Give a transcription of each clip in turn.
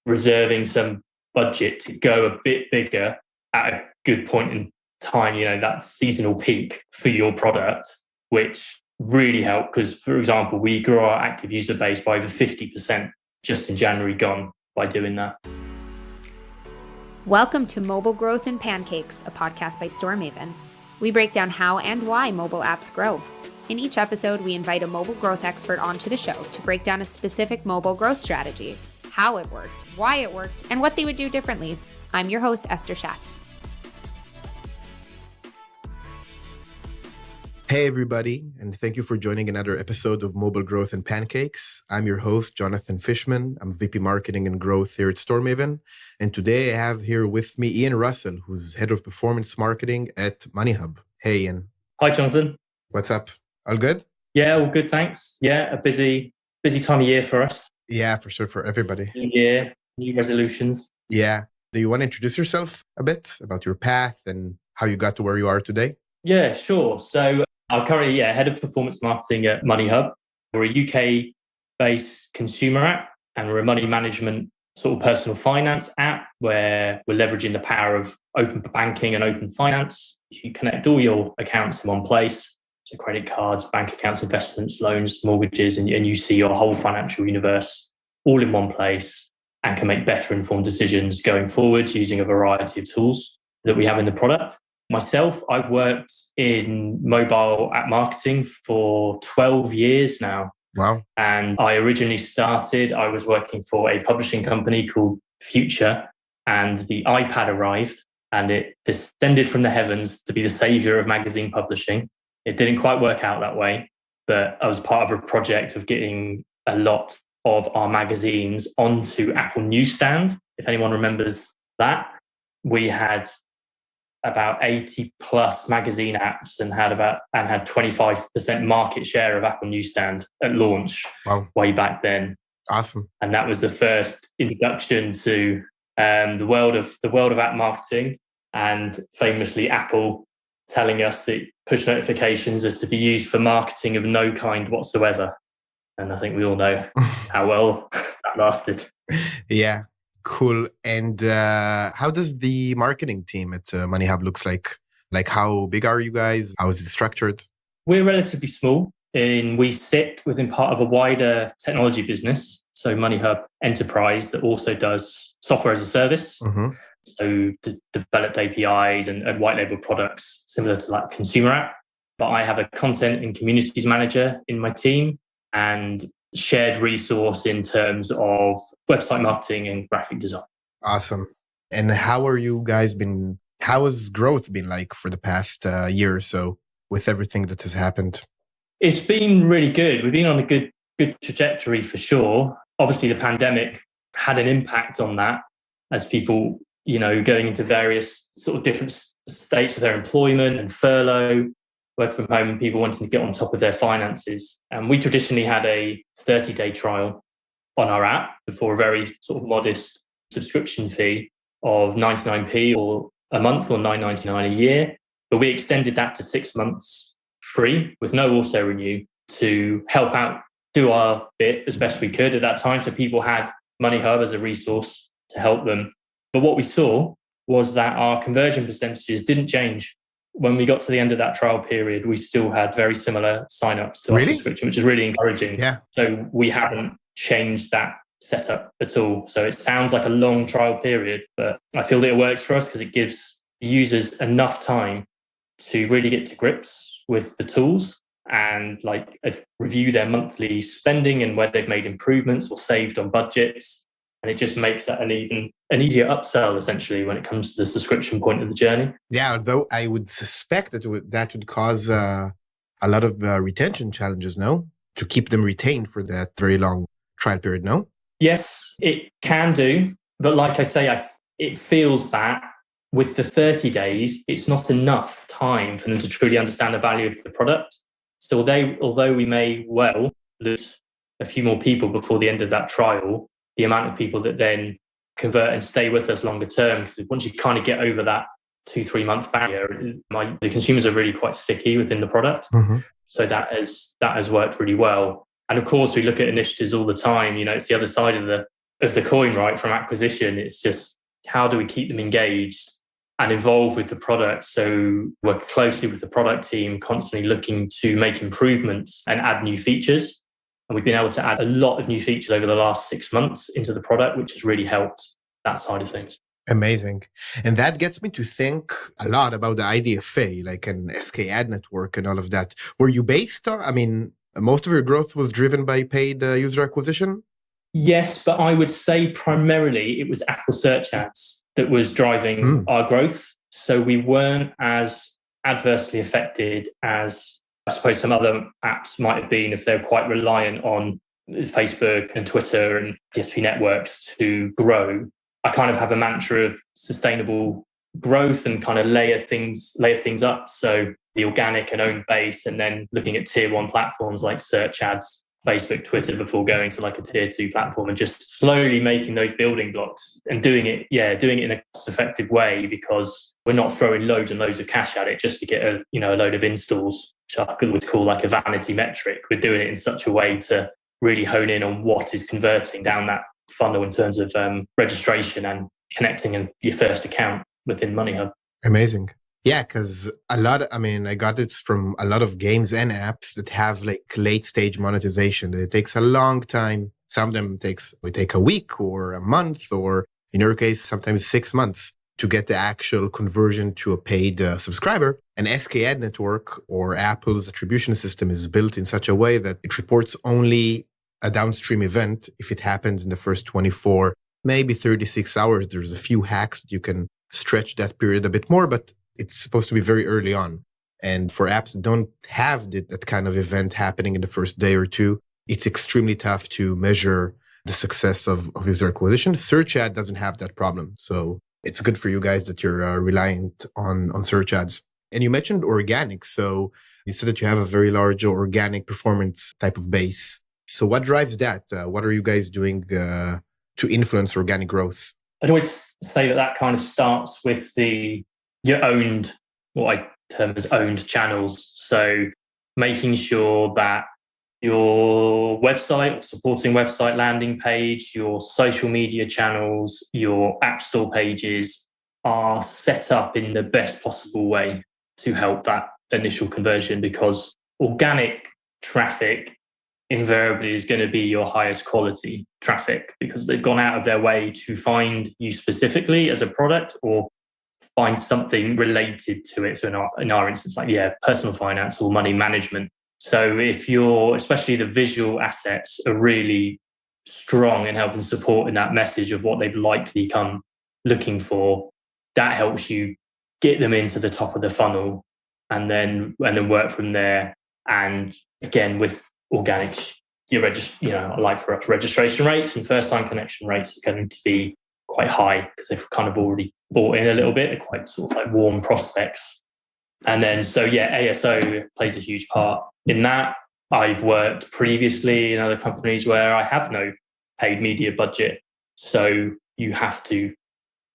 reserving some budget to go a bit bigger at a good point in time, that seasonal peak for your product, which really helped because, for example, we grew our active user base by over 50% just in January gone by doing that. Welcome to Mobile Growth and Pancakes, a podcast by Storemaven. We break down how and why mobile apps grow. In each episode, we invite a mobile growth expert onto the show to break down a specific mobile growth strategy, how it worked, why it worked, and what they would do differently. I'm your host, Esther Schatz. Hey everybody, and thank you for joining another episode of Mobile Growth and Pancakes. I'm your host, Jonathan Fishman. I'm VP Marketing and Growth here at Storemaven. And today I have here with me Iain Russell, who's Head of Performance Marketing at Moneyhub. Hey Iain. Hi Jonathan. What's up? All good? Yeah, all good, thanks. Yeah, a busy time of year for us. Yeah, for sure, for everybody. New year, new resolutions. Yeah. Do you want to introduce yourself a bit about your path and how you got to where you are today? Yeah, sure. So I'm currently Head of Performance Marketing at Moneyhub. We're a UK-based consumer app and we're a money management sort of personal finance app where we're leveraging the power of open banking and open finance. You connect all your accounts in one place. So credit cards, bank accounts, investments, loans, mortgages, and you see your whole financial universe all in one place and can make better informed decisions going forward using a variety of tools that we have in the product. Myself, I've worked in mobile app marketing for 12 years now. Wow. And I originally I was working for a publishing company called Future, and the iPad arrived and it descended from the heavens to be the savior of magazine publishing. It didn't quite work out that way, but I was part of a project of getting a lot of our magazines onto Apple Newsstand. If anyone remembers that, we had about 80 plus magazine apps and had 25% market share of Apple Newsstand at launch. Wow. Way back then. Awesome. And that was the first introduction to the world of app marketing, and famously Apple telling us that push notifications are to be used for marketing of no kind whatsoever. And I think we all know how well that lasted. Yeah. Cool. And how does the marketing team at Moneyhub looks like? Like, how big are you guys? How is it structured? We're relatively small, and we sit within part of a wider technology business. So Moneyhub Enterprise that also does software as a service. Mm-hmm. So developed APIs and white label products similar to like consumer app. But I have a content and communities manager in my team and shared resource in terms of website marketing and graphic design. Awesome. And how has growth been like for the past year or so with everything that has happened? It's been really good. We've been on a good trajectory for sure. Obviously the pandemic had an impact on that as people, going into various sort of different states with their employment and furlough, work from home, and people wanting to get on top of their finances. And we traditionally had a 30-day trial on our app before a very sort of modest subscription fee of 99p or a month or $9.99 a year. But we extended that to 6 months free with no auto renew to help out, do our bit as best we could at that time. So people had Moneyhub as a resource to help them. But what we saw was that our conversion percentages didn't change. When we got to the end of that trial period, we still had very similar signups to our subscription, which is really encouraging. Yeah. So we haven't changed that setup at all. So it sounds like a long trial period, but I feel that it works for us because it gives users enough time to really get to grips with the tools and review their monthly spending and where they've made improvements or saved on budgets. And it just makes that an easier upsell, essentially, when it comes to the subscription point of the journey. Yeah, although I would suspect that would cause a lot of retention challenges, no? To keep them retained for that very long trial period, no? Yes, it can do. But like I say, it feels that with the 30 days, it's not enough time for them to truly understand the value of the product. So although we may well lose a few more people before the end of that trial, the amount of people that then convert and stay with us longer term, because once you kind of get over that 2-3 month barrier, the consumers are really quite sticky within the product. Mm-hmm. So that has worked really well. And of course, we look at initiatives all the time. It's the other side of of the coin, right, from acquisition. It's just how do we keep them engaged and involved with the product? So work closely with the product team, constantly looking to make improvements and add new features. And we've been able to add a lot of new features over the last 6 months into the product, which has really helped that side of things. Amazing. And that gets me to think a lot about the IDFA, like an SK ad network and all of that. Were you based on, I mean, most of your growth was driven by paid user acquisition? Yes, but I would say primarily it was Apple search ads that was driving our growth. So we weren't as adversely affected as I suppose some other apps might have been if they're quite reliant on Facebook and Twitter and DSP networks to grow. I kind of have a mantra of sustainable growth and kind of layer things up. So the organic and owned base, and then looking at tier one platforms like search ads, Facebook, Twitter, before going to like a tier two platform, and just slowly making those building blocks and doing it in a cost-effective way, because we're not throwing loads and loads of cash at it just to get a load of installs, which I would call like a vanity metric. We're doing it in such a way to really hone in on what is converting down that funnel in terms of registration and connecting in your first account within Moneyhub. Amazing. Yeah, because I got it from a lot of games and apps that have like late stage monetization. It takes a long time. Some of them take a week or a month, or in your case, sometimes 6 months to get the actual conversion to a paid subscriber. An SK ad network or Apple's attribution system is built in such a way that it reports only a downstream event if it happens in the first 24, maybe 36 hours. There's a few hacks that you can stretch that period a bit more, but it's supposed to be very early on. And for apps that don't have that kind of event happening in the first day or two, it's extremely tough to measure the success of user acquisition. Search ad doesn't have that problem. So it's good for you guys that you're reliant on search ads. And you mentioned organic. So you said that you have a very large organic performance type of base. So what drives that? What are you guys doing to influence organic growth? I'd always say that kind of starts with your owned, what I term as owned channels. So making sure that your website, supporting website landing page, your social media channels, your app store pages are set up in the best possible way to help that initial conversion, because organic traffic invariably is going to be your highest quality traffic, because they've gone out of their way to find you specifically as a product or find something related to it. So in our instance, like, personal finance or money management. So if especially the visual assets are really strong in helping support in that message of what they've likely come looking for, that helps you get them into the top of the funnel and then work from there. And again, with organic, like for us, registration rates and first-time connection rates are going to be quite high because they've kind of already bought in a little bit. They're quite sort of like warm prospects. And then, ASO plays a huge part in that. I've worked previously in other companies where I have no paid media budget. So you have to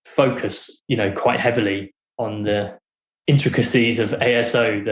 focus, quite heavily on the intricacies of ASO,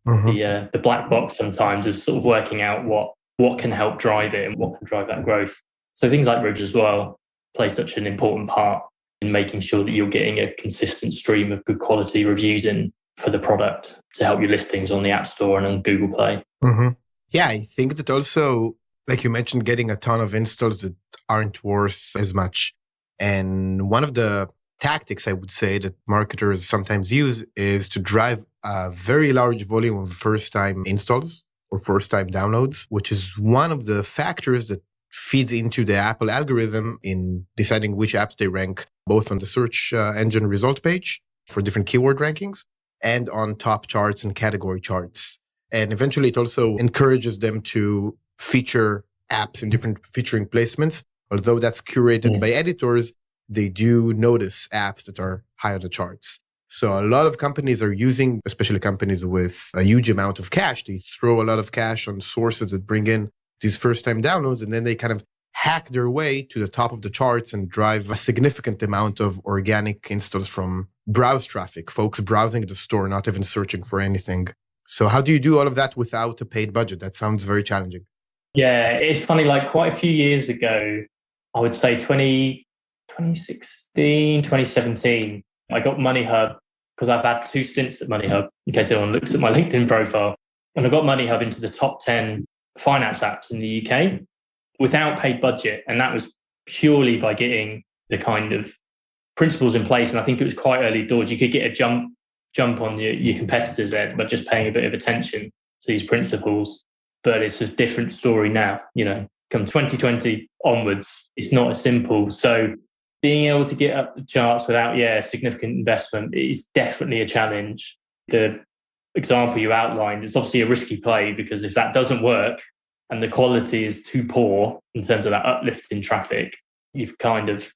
the black box sometimes of sort of working out what can help drive it and what can drive that growth. So things like Ridge as well play such an important part in making sure that you're getting a consistent stream of good quality reviews in for the product to help your listings on the App Store and on Google Play. Mm-hmm. Yeah, I think that also, like you mentioned, getting a ton of installs that aren't worth as much. And one of the tactics I would say that marketers sometimes use is to drive a very large volume of first-time installs or first-time downloads, which is one of the factors that feeds into the Apple algorithm in deciding which apps they rank, both on the search engine result page for different keyword rankings and on top charts and category charts. And eventually it also encourages them to feature apps in different featuring placements. Although that's curated by editors, they do notice apps that are high on the charts. So a lot of companies are using, especially companies with a huge amount of cash, they throw a lot of cash on sources that bring in these first-time downloads, and then they kind of hack their way to the top of the charts and drive a significant amount of organic installs from browse traffic, folks browsing the store, not even searching for anything. So how do you do all of that without a paid budget? That sounds very challenging. Yeah, it's funny, like quite a few years ago, I would say 2016, 2017, I got Moneyhub because I've had 2 stints at Moneyhub, in case anyone looks at my LinkedIn profile. And I got Moneyhub into the top 10 finance apps in the UK without paid budget. And that was purely by getting the kind of principles in place. And I think it was quite early doors. You could get a jump on your competitors there by just paying a bit of attention to these principles. But it's a different story now. Come 2020 onwards, it's not as simple. So being able to get up the charts without, significant investment is definitely a challenge. The example you outlined is obviously a risky play, because if that doesn't work and the quality is too poor in terms of that uplift in traffic, you've kind of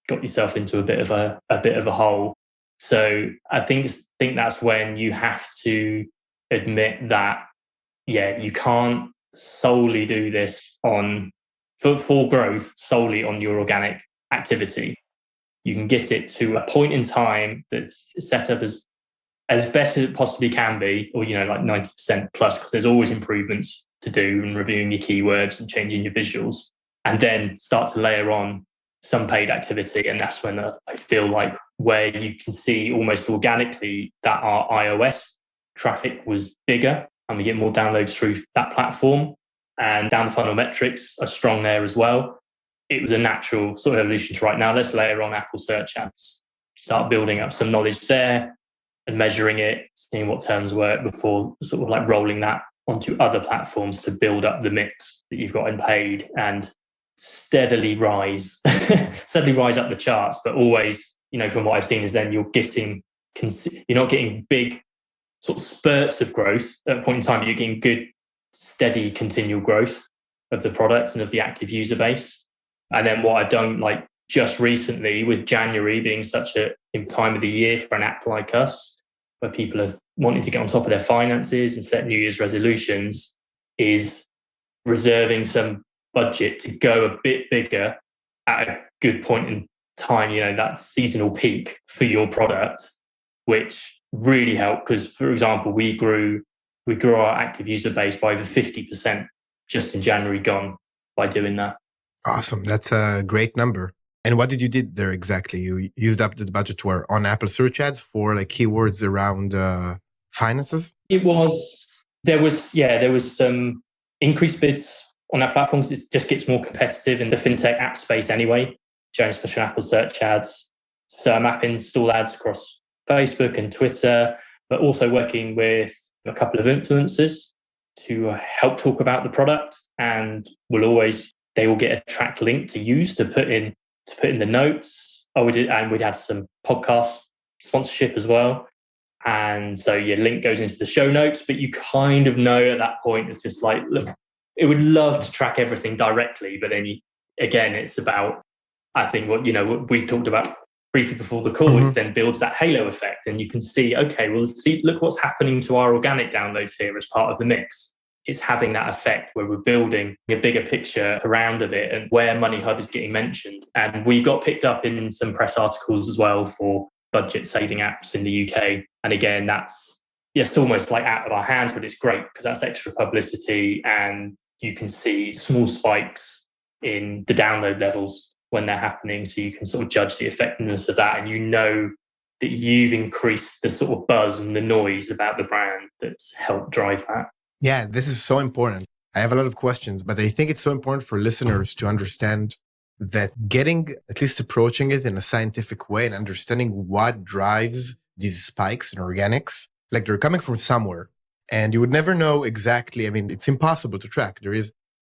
got yourself into a bit of a hole. So I think that's when you have to admit that, you can't solely do this for growth solely on your organic activity. You can get it to a point in time that's set up as best as it possibly can be, or like 90% plus, because there's always improvements to do and reviewing your keywords and changing your visuals, and then start to layer on some paid activity. And that's when I feel like where you can see almost organically that our iOS traffic was bigger and we get more downloads through that platform, and down the funnel metrics are strong there as well. It was a natural sort of evolution to right now, let's layer on Apple search ads, start building up some knowledge there and measuring it, seeing what terms work before sort of like rolling that onto other platforms to build up the mix that you've got in paid and steadily rise up the charts. But always, from what I've seen, is then you're not getting big sort of spurts of growth at a point in time. You're getting good, steady, continual growth of the product and of the active user base. And then what I've done, like just recently, with January being such a time of the year for an app like us, where people are wanting to get on top of their finances and set New Year's resolutions, is reserving some budget to go a bit bigger at a good point in time, that seasonal peak for your product, which really helped. Because, for example, we grew our active user base by over 50% just in January gone by doing that. Awesome. That's a great number. And what did you do there exactly? You used up the budget on Apple search ads for like keywords around finances? There was some increased bids on our platform because it just gets more competitive in the fintech app space anyway, especially Apple search ads. So I'm install ads across Facebook and Twitter, but also working with a couple of influencers to help talk about the product, and they will get a track link to use to put in the notes. We'd had some podcast sponsorship as well. And so your link goes into the show notes, but you kind of know at that point, it's just like, look, it would love to track everything directly. But then it's about, I think what we've talked about briefly before the call, it then builds that halo effect. And you can see, okay, well, look what's happening to our organic downloads here as part of the mix. It's having that effect where we're building a bigger picture around of it and where Moneyhub is getting mentioned. And we got picked up in some press articles as well for budget saving apps in the UK. And again, it's almost like out of our hands, but it's great because that's extra publicity and you can see small spikes in the download levels when they're happening. So you can sort of judge the effectiveness of that, and that you've increased the sort of buzz and the noise about the brand that's helped drive that. Yeah, this is so important. I have a lot of questions, but I think it's so important for listeners to understand that at least approaching it in a scientific way and understanding what drives these spikes in organics, like they're coming from somewhere. And you would never know exactly. I mean, it's impossible to track.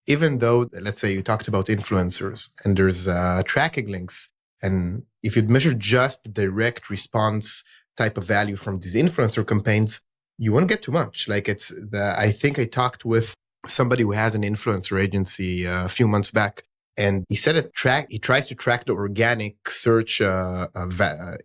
Even though, let's say you talked about influencers and there's tracking links. And if you'd measure just direct response type of value from these influencer campaigns, you won't get too much. Like I think I talked with somebody who has an influencer agency a few months back, and he said he tries to track the organic search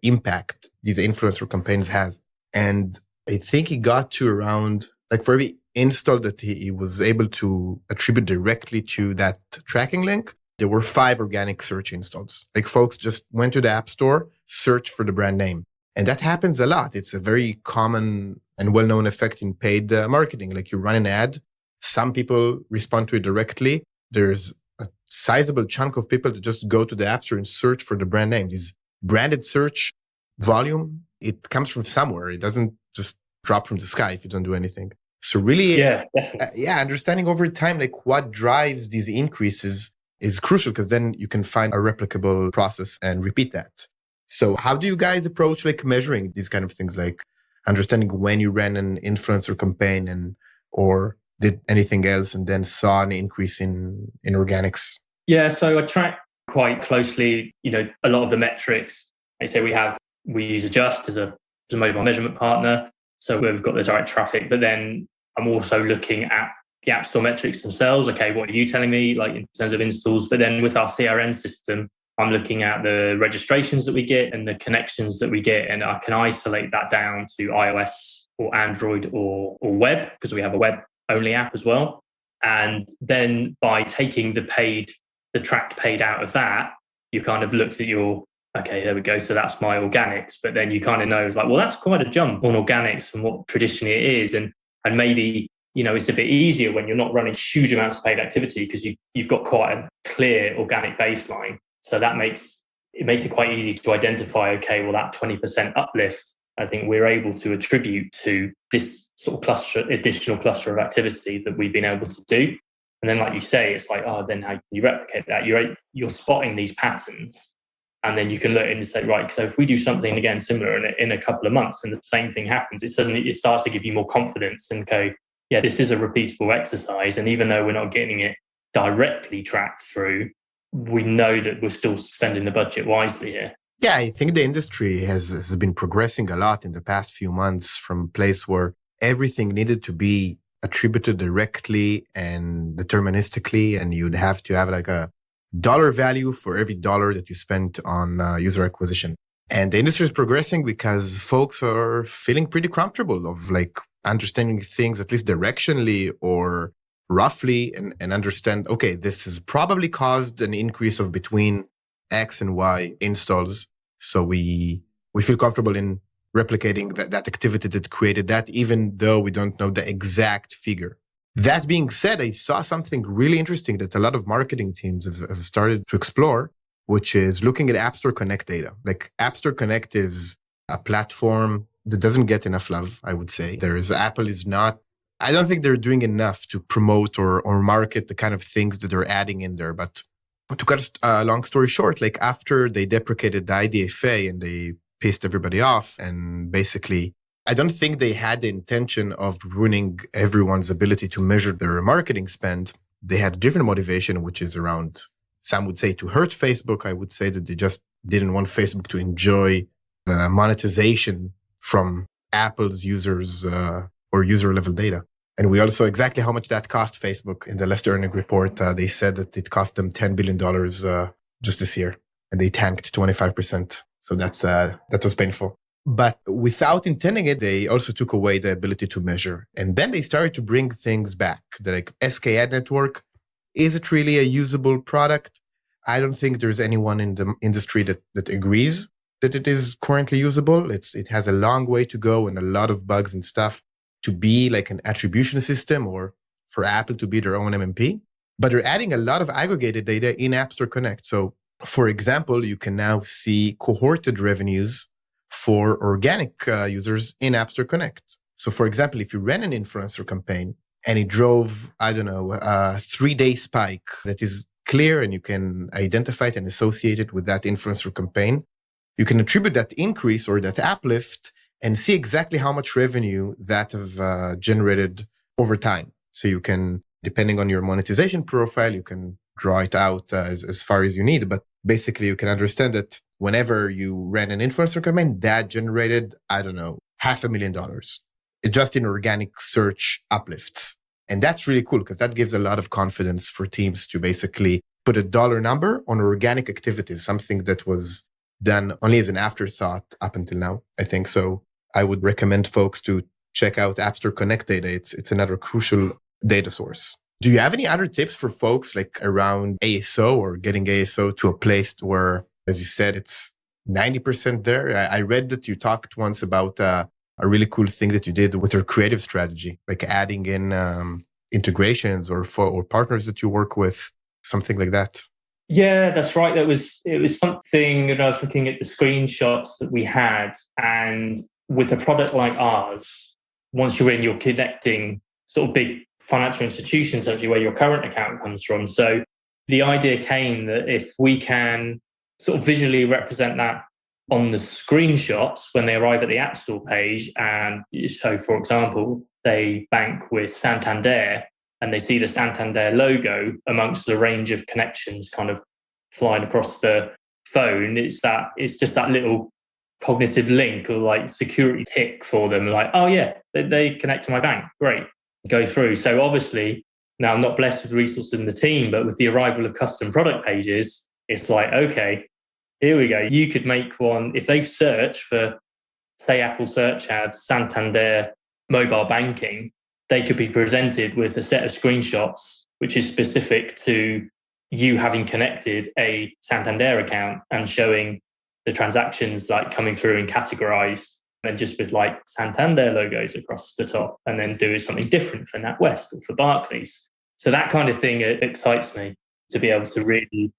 impact these influencer campaigns has. And I think he got to around, like for every install that he was able to attribute directly to that tracking link, there were 5 organic search installs. Like folks just went to the App Store, searched for the brand name. And that happens a lot. It's a very common and well-known effect in paid marketing. Like you run an ad, some people respond to it directly. There's a sizable chunk of people that just go to the App Store and search for the brand name. This branded search volume, it comes from somewhere. It doesn't just drop from the sky if you don't do anything. So really, definitely. Understanding over time, like what drives these increases is crucial, because then you can find a replicable process and repeat that. So how do you guys approach like measuring these kind of things, like understanding when you ran an influencer campaign or did anything else and then saw an increase in organics? Yeah, so I track quite closely, a lot of the metrics. Like say we use Adjust as a mobile measurement partner. So we've got the direct traffic, but then I'm also looking at the App Store metrics themselves. Okay, what are you telling me, like in terms of installs? But then with our CRM system, I'm looking at the registrations that we get and the connections that we get, and I can isolate that down to iOS or Android or web, because we have a web-only app as well. And then by taking the tracked paid out of that, you kind of looked at okay, there we go. So that's my organics. But then you kind of know, it's like, well, that's quite a jump on organics from what traditionally it is. And maybe, it's a bit easier when you're not running huge amounts of paid activity, because you've got quite a clear organic baseline. So that makes it quite easy to identify, okay, well, that 20% uplift, I think we're able to attribute to this sort of additional cluster of activity that we've been able to do. And then, like you say, it's like, then how can you replicate that? You're spotting these patterns. And then you can look and say, right, so if we do something again similar in a couple of months and the same thing happens, it starts to give you more confidence and go, yeah, this is a repeatable exercise. And even though we're not getting it directly tracked through, we know that we're still spending the budget wisely here. Yeah, I think the industry has been progressing a lot in the past few months, from a place where everything needed to be attributed directly and deterministically, and you'd have to have like a dollar value for every dollar that you spent on user acquisition. And the industry is progressing because folks are feeling pretty comfortable of like understanding things at least directionally or roughly, and understand, okay, this has probably caused an increase of between X and Y installs. So we feel comfortable in replicating that activity that created that, even though we don't know the exact figure. That being said, I saw something really interesting that a lot of marketing teams have started to explore, which is looking at App Store Connect data. Like App Store Connect is a platform that doesn't get enough love, I would say. I don't think they're doing enough to promote or market the kind of things that they're adding in there. But to cut a long story short, like after they deprecated the IDFA and they pissed everybody off, and basically I don't think they had the intention of ruining everyone's ability to measure their marketing spend. They had a different motivation, which is around, some would say, to hurt Facebook. I would say that they just didn't want Facebook to enjoy the monetization from Apple's users or user level data. And we also exactly how much that cost Facebook. In the last earnings report, they said that it cost them $10 billion just this year, and they tanked 25%. So that was painful. But without intending it, they also took away the ability to measure. And then they started to bring things back. Like SK Ad Network, is it really a usable product? I don't think there's anyone in the industry that agrees that it is currently usable. It has a long way to go and a lot of bugs and stuff to be like an attribution system, or for Apple to be their own MMP. But they're adding a lot of aggregated data in App Store Connect. So for example, you can now see cohorted revenues for organic users in App Store Connect. So for example, if you ran an influencer campaign and it drove, a 3-day spike that is clear and you can identify it and associate it with that influencer campaign, you can attribute that increase or that uplift and see exactly how much revenue that have generated over time. So you can, depending on your monetization profile, you can draw it out as far as you need. But basically, you can understand that whenever you ran an influencer campaign, that generated, $500,000 just in organic search uplifts. And that's really cool because that gives a lot of confidence for teams to basically put a dollar number on organic activities, something that was done only as an afterthought up until now, I think. So I would recommend folks to check out App Store Connect data. It's another crucial data source. Do you have any other tips for folks like around ASO or getting ASO to a place where, as you said, it's 90% there? I read that you talked once about a really cool thing that you did with your creative strategy, like adding in integrations or partners that you work with something like that. Yeah, that's right. It was something, and I was looking at the screenshots that we had, and with a product like ours, once you're in, you're connecting sort of big financial institutions, actually, where your current account comes from. So the idea came that if we can sort of visually represent that on the screenshots when they arrive at the App Store page, and so, for example, they bank with Santander, and they see the Santander logo amongst the range of connections kind of flying across the phone. It's just that little cognitive link or like security tick for them. Like, oh yeah, they connect to my bank. Great. Go through. So obviously now I'm not blessed with resources in the team, but with the arrival of custom product pages, it's like, okay, here we go. You could make one if they've searched for, say, Apple search ads, Santander mobile banking, they could be presented with a set of screenshots, which is specific to you having connected a Santander account and showing the transactions like coming through and categorized, and just with like Santander logos across the top, and then doing something different for NatWest or for Barclays. So that kind of thing excites me to be able to really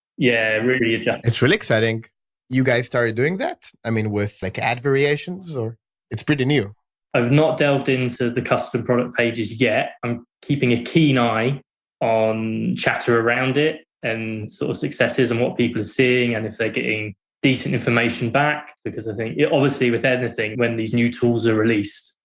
adjust. It's really exciting. You guys started doing that? I mean, with like ad variations, or it's pretty new? I've not delved into the custom product pages yet. I'm keeping a keen eye on chatter around it and sort of successes and what people are seeing and if they're getting decent information back. Because I think obviously with anything, when these new tools are released,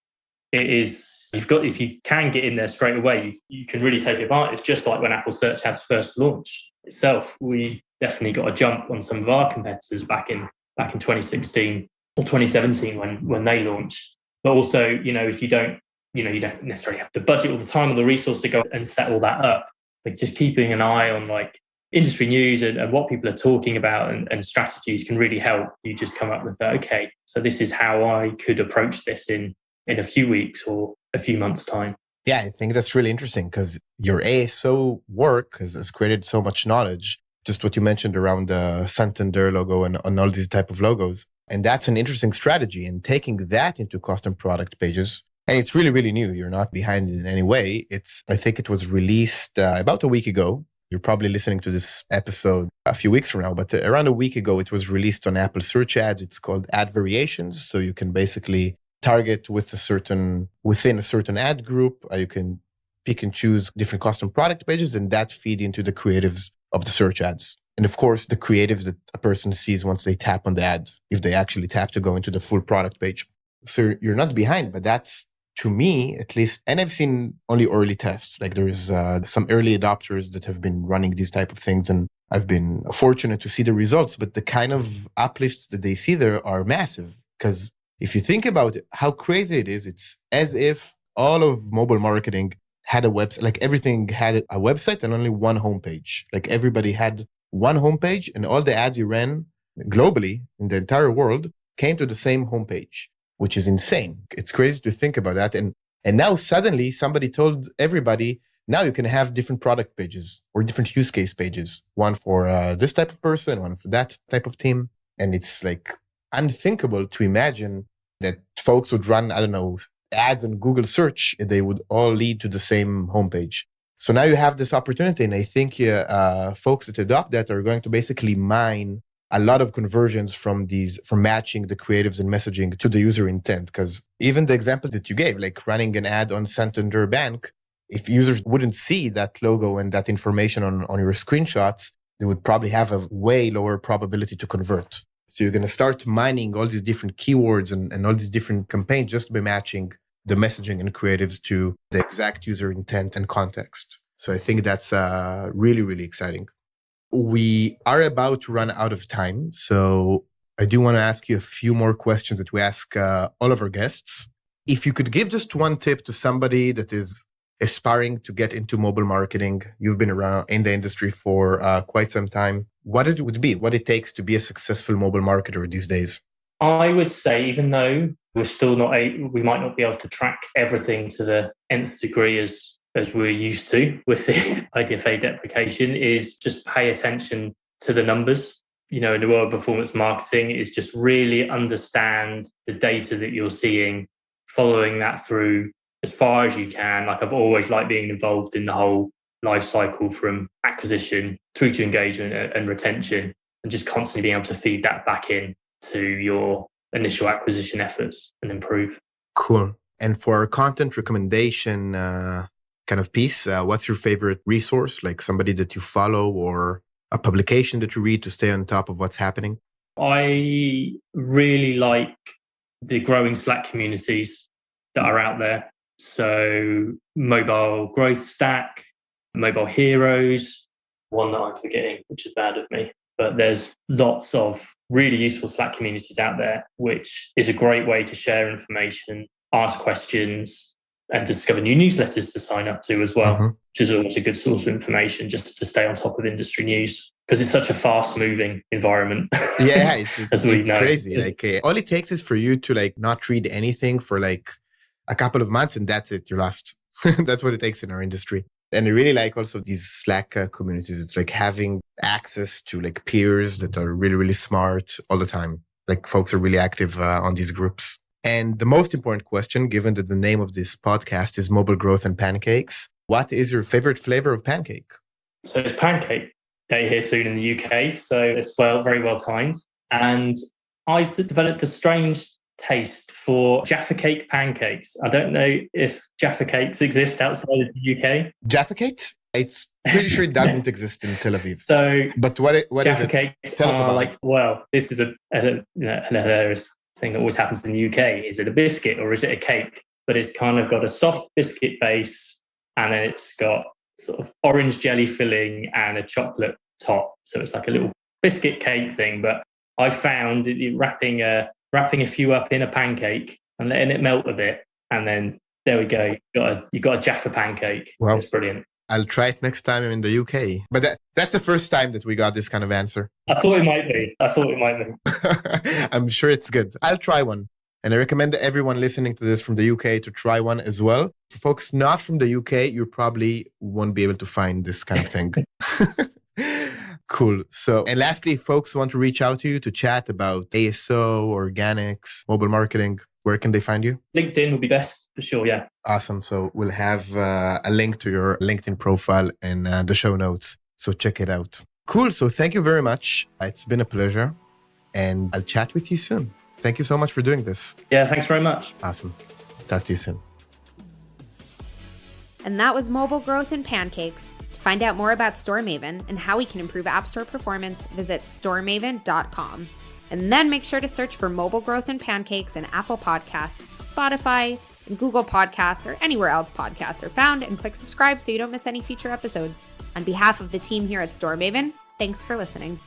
if you can get in there straight away, you can really take advantage. Just like when Apple Search Ads first launched itself, we definitely got a jump on some of our competitors back in 2016 or 2017 when they launched. But also, if you don't necessarily have the budget or the time or the resource to go and set all that up. Like just keeping an eye on like industry news and what people are talking about and strategies can really help you just come up with that. Okay, so this is how I could approach this in a few weeks or a few months' time. Yeah, I think that's really interesting because your ASO work has created so much knowledge. Just what you mentioned around the Santander logo and on all these type of logos. And that's an interesting strategy. And taking that into custom product pages, and it's really, really new. You're not behind in any way. I think it was released about a week ago. You're probably listening to this episode a few weeks from now, but around a week ago, it was released on Apple Search Ads. It's called Ad Variations. So you can basically target within a certain ad group. You can pick and choose different custom product pages, and that feed into the creatives of the search ads. And of course, the creatives that a person sees once they tap on the ad, if they actually tap to go into the full product page. So you're not behind, but that's, to me, at least, and I've seen only early tests. Like there's some early adopters that have been running these type of things, and I've been fortunate to see the results. But the kind of uplifts that they see there are massive. Because if you think about it, how crazy it is, it's as if all of mobile marketing had a website, like everything had a website and only one homepage. Like everybody had one homepage, and all the ads you ran globally in the entire world came to the same homepage, which is insane. It's crazy to think about that. And now suddenly somebody told everybody, now you can have different product pages or different use case pages, one for this type of person, one for that type of team. And it's like unthinkable to imagine that folks would run, I don't know, ads on Google search, they would all lead to the same homepage. So now you have this opportunity, and I think folks that adopt that are going to basically mine a lot of conversions from matching the creatives and messaging to the user intent. Because even the example that you gave, like running an ad on Santander Bank, if users wouldn't see that logo and that information on your screenshots, they would probably have a way lower probability to convert. So you're going to start mining all these different keywords and all these different campaigns just by matching the messaging and creatives to the exact user intent and context. So I think that's really, really exciting. We are about to run out of time. So I do want to ask you a few more questions that we ask all of our guests. If you could give just one tip to somebody that is aspiring to get into mobile marketing, you've been around in the industry for quite some time, what it would be, what it takes to be a successful mobile marketer these days? I would say, even though we're still we might not be able to track everything to the nth degree as we're used to with the IDFA deprecation, is just pay attention to the numbers. In the world of performance marketing, is just really understand the data that you're seeing, following that through as far as you can. Like I've always liked being involved in the whole life cycle from acquisition through to engagement and retention, and just constantly being able to feed that back in to your initial acquisition efforts and improve. Cool. And for our content recommendation kind of piece, what's your favorite resource, like somebody that you follow or a publication that you read to stay on top of what's happening? I really like the growing Slack communities that are out there. So Mobile Growth Stack, Mobile Heroes, one that I'm forgetting, which is bad of me. But there's lots of really useful Slack communities out there, which is a great way to share information, ask questions, and discover new newsletters to sign up to as well, which is always a good source of information just to stay on top of industry news, because it's such a fast-moving environment. Yeah, it's crazy. Like all it takes is for you to like not read anything for like a couple of months, and that's it. You're lost. That's what it takes in our industry. And I really like also these Slack communities. It's like having access to like peers that are really, really smart all the time. Like folks are really active on these groups. And the most important question, given that the name of this podcast is Mobile Growth and Pancakes, what is your favorite flavor of pancake? So it's Pancake Day here soon in the UK. So it's very well timed. And I've developed a strange taste for Jaffa Cake pancakes. I don't know if Jaffa Cakes exist outside of the UK. Jaffa Cake? It's pretty sure it doesn't exist in Tel Aviv. So, but what Jaffa is it? Cakes Tell us about it. Well, this is an hilarious thing that always happens in the UK. Is it a biscuit or is it a cake? But it's kind of got a soft biscuit base, and then it's got sort of orange jelly filling and a chocolate top. So it's like a little biscuit cake thing. But I found wrapping a few up in a pancake and letting it melt a bit, and then there we go. You got a Jaffa pancake. Wow. It's brilliant. I'll try it next time I'm in the UK. But that's the first time that we got this kind of answer. I thought it might be. I'm sure it's good. I'll try one. And I recommend everyone listening to this from the UK to try one as well. For folks not from the UK, you probably won't be able to find this kind of thing. Cool. So, and lastly, if folks want to reach out to you to chat about ASO, organics, mobile marketing, where can they find you? LinkedIn would be best for sure. Yeah. Awesome. So we'll have a link to your LinkedIn profile in the show notes. So check it out. Cool. So thank you very much. It's been a pleasure, and I'll chat with you soon. Thank you so much for doing this. Yeah. Thanks very much. Awesome. Talk to you soon. And that was Mobile Growth and Pancakes. To find out more about Storemaven and how we can improve App Store performance, visit storemaven.com. And then make sure to search for Mobile Growth and Pancakes in Apple Podcasts, Spotify, and Google Podcasts, or anywhere else podcasts are found, and click subscribe so you don't miss any future episodes. On behalf of the team here at Storemaven, thanks for listening.